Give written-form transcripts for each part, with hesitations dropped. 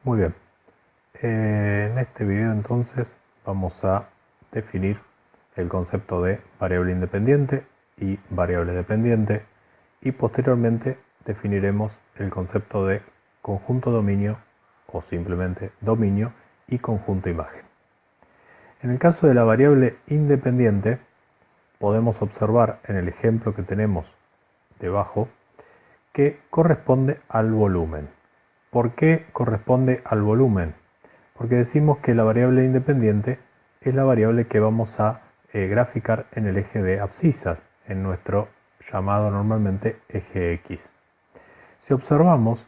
Muy bien. En este video entonces vamos a definir el concepto de variable independiente y variable dependiente y posteriormente definiremos el concepto de conjunto dominio o simplemente dominio y conjunto imagen. En el caso de la variable independiente podemos observar en el ejemplo que tenemos debajo que corresponde al volumen. ¿Por qué corresponde al volumen? Porque decimos que la variable independiente es la variable que vamos a graficar en el eje de abscisas, en nuestro llamado normalmente eje X. Si observamos,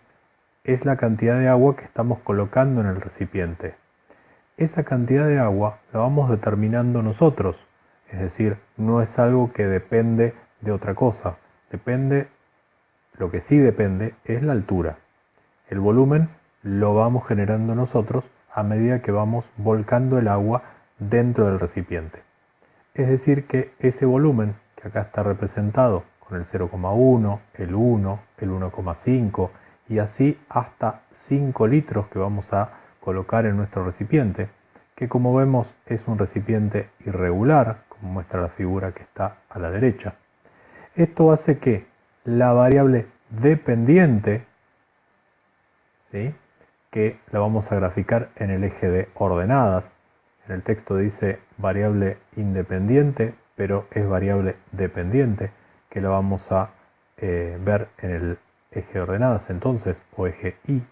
es la cantidad de agua que estamos colocando en el recipiente. Esa cantidad de agua la vamos determinando nosotros, es decir, no es algo que depende de otra cosa, lo que sí depende es la altura. El volumen lo vamos generando nosotros a medida que vamos volcando el agua dentro del recipiente. Es decir que ese volumen, que acá está representado con el 0,1, el 1, el 1,5 y así hasta 5 litros que vamos a colocar en nuestro recipiente, que como vemos es un recipiente irregular, como muestra la figura que está a la derecha. Esto hace que la variable dependiente, ¿sí?, que la vamos a graficar en el eje de ordenadas. En el texto dice variable independiente, pero es variable dependiente, que la vamos a ver en el eje de ordenadas entonces, o eje Y.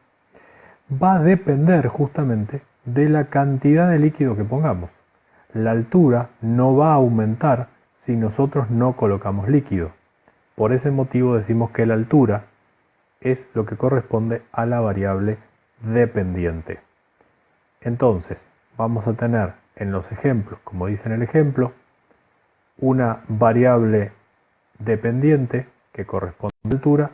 Va a depender justamente de la cantidad de líquido que pongamos. La altura no va a aumentar si nosotros no colocamos líquido. Por ese motivo decimos que la altura es lo que corresponde a la variable dependiente. Entonces, vamos a tener en los ejemplos, como dice en el ejemplo, una variable dependiente que corresponde a la altura,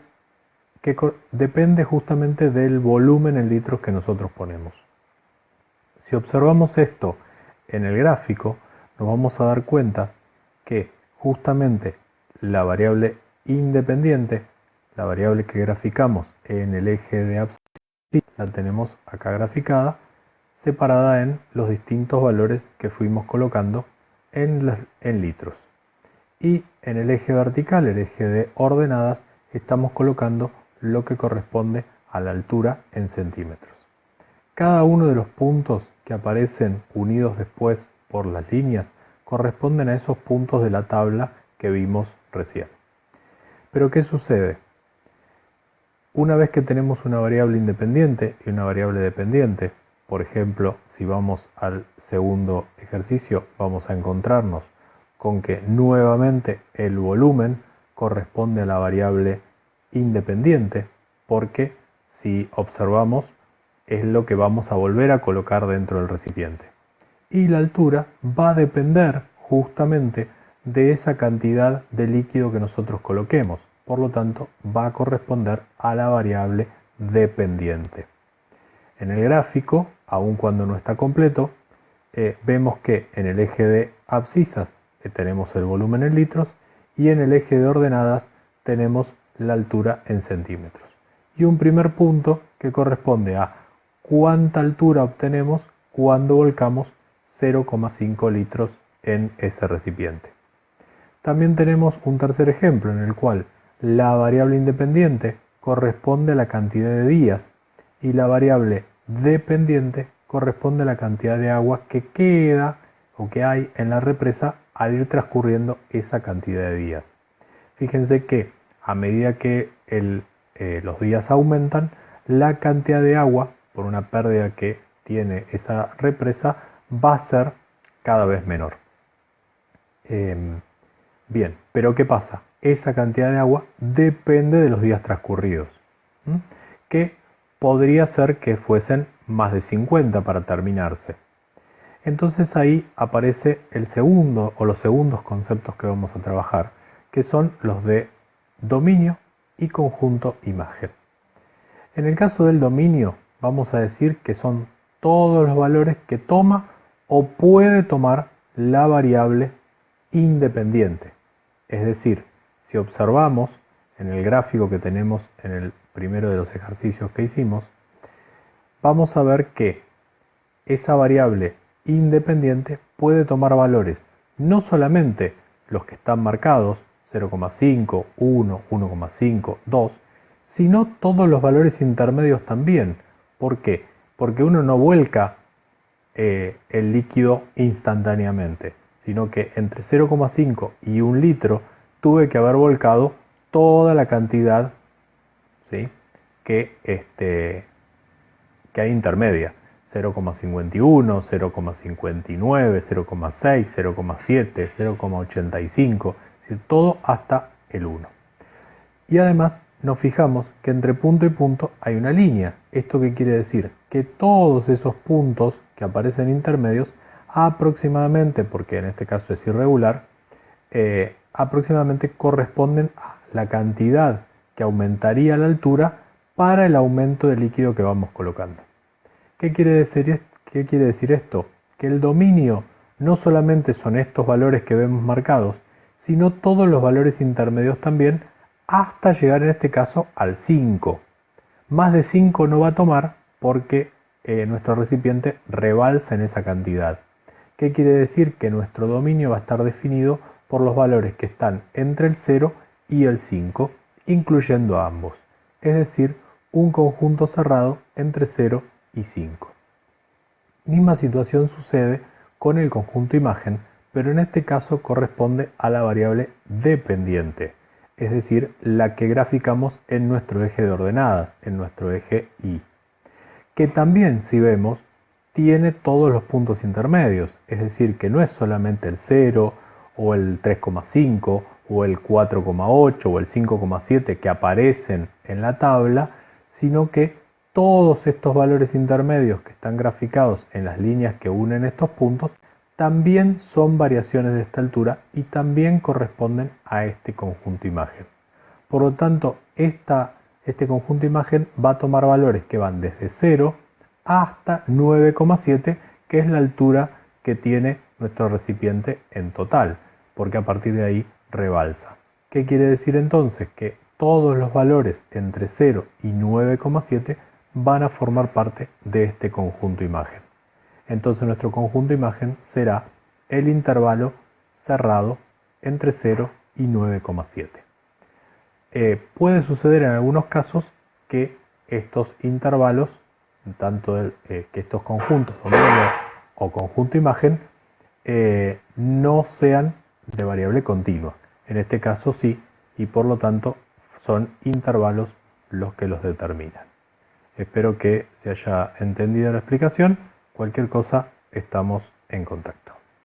que depende justamente del volumen en litros que nosotros ponemos. Si observamos esto en el gráfico, nos vamos a dar cuenta que justamente la variable independiente, la variable que graficamos en el eje de abscisa, la tenemos acá graficada, separada en los distintos valores que fuimos colocando en litros. Y en el eje vertical, el eje de ordenadas, estamos colocando lo que corresponde a la altura en centímetros. Cada uno de los puntos que aparecen unidos después por las líneas corresponden a esos puntos de la tabla que vimos recién. Pero ¿qué sucede? Una vez que tenemos una variable independiente y una variable dependiente, por ejemplo, si vamos al segundo ejercicio, vamos a encontrarnos con que nuevamente el volumen corresponde a la variable independiente, porque si observamos es lo que vamos a volver a colocar dentro del recipiente. Y la altura va a depender justamente de esa cantidad de líquido que nosotros coloquemos. Por lo tanto, va a corresponder a la variable dependiente. En el gráfico, aun cuando no está completo, vemos que en el eje de abscisas tenemos el volumen en litros y en el eje de ordenadas tenemos la altura en centímetros. Y un primer punto que corresponde a cuánta altura obtenemos cuando volcamos 0,5 litros en ese recipiente. También tenemos un tercer ejemplo en el cual la variable independiente corresponde a la cantidad de días y la variable dependiente corresponde a la cantidad de agua que queda o que hay en la represa al ir transcurriendo esa cantidad de días. Fíjense que a medida que los días aumentan, la cantidad de agua, por una pérdida que tiene esa represa, va a ser cada vez menor. Bien, pero ¿qué pasa? Esa cantidad de agua depende de los días transcurridos, que podría ser que fuesen más de 50 para terminarse. Entonces ahí aparece el segundo o los segundos conceptos que vamos a trabajar, que son los de dominio y conjunto imagen. En el caso del dominio, vamos a decir que son todos los valores que toma o puede tomar la variable independiente. Es decir, si observamos en el gráfico que tenemos en el primero de los ejercicios que hicimos, vamos a ver que esa variable independiente puede tomar valores no solamente los que están marcados, 0,5, 1, 1,5, 2, sino todos los valores intermedios también. ¿Por qué? Porque uno no vuelca el líquido instantáneamente, sino que entre 0,5 y 1 litro tuve que haber volcado toda la cantidad, ¿sí?, que hay intermedia. 0,51, 0,59, 0,6, 0,7, 0,85, es decir, todo hasta el 1. Y además nos fijamos que entre punto y punto hay una línea. ¿Esto qué quiere decir? Que todos esos puntos que aparecen intermedios, aproximadamente, porque en este caso es irregular, aproximadamente corresponden a la cantidad que aumentaría la altura para el aumento del líquido que vamos colocando. ¿Qué quiere decir esto? Que el dominio no solamente son estos valores que vemos marcados, sino todos los valores intermedios también, hasta llegar en este caso al 5. Más de 5 no va a tomar porque nuestro recipiente rebalsa en esa cantidad. ¿Qué quiere decir? Que nuestro dominio va a estar definido por los valores que están entre el 0 y el 5, incluyendo a ambos. Es decir, un conjunto cerrado entre 0 y 5. Misma situación sucede con el conjunto imagen, pero en este caso corresponde a la variable dependiente, es decir, la que graficamos en nuestro eje de ordenadas, en nuestro eje Y, que también, si vemos, tiene todos los puntos intermedios, es decir, que no es solamente el 0 o el 3,5 o el 4,8 o el 5,7 que aparecen en la tabla, sino que todos estos valores intermedios que están graficados en las líneas que unen estos puntos también son variaciones de esta altura y también corresponden a este conjunto imagen. Por lo tanto, este conjunto imagen va a tomar valores que van desde 0 hasta 9,7, que es la altura que tiene nuestro recipiente en total, porque a partir de ahí rebalsa. ¿Qué quiere decir entonces? Que todos los valores entre 0 y 9,7 van a formar parte de este conjunto imagen. Entonces nuestro conjunto imagen será el intervalo cerrado entre 0 y 9,7. Puede suceder en algunos casos que estos intervalos, tanto que estos conjuntos, dominio o conjunto imagen, no sean de variable continua. En este caso sí, y por lo tanto son intervalos los que los determinan. Espero que se haya entendido la explicación. Cualquier cosa, estamos en contacto.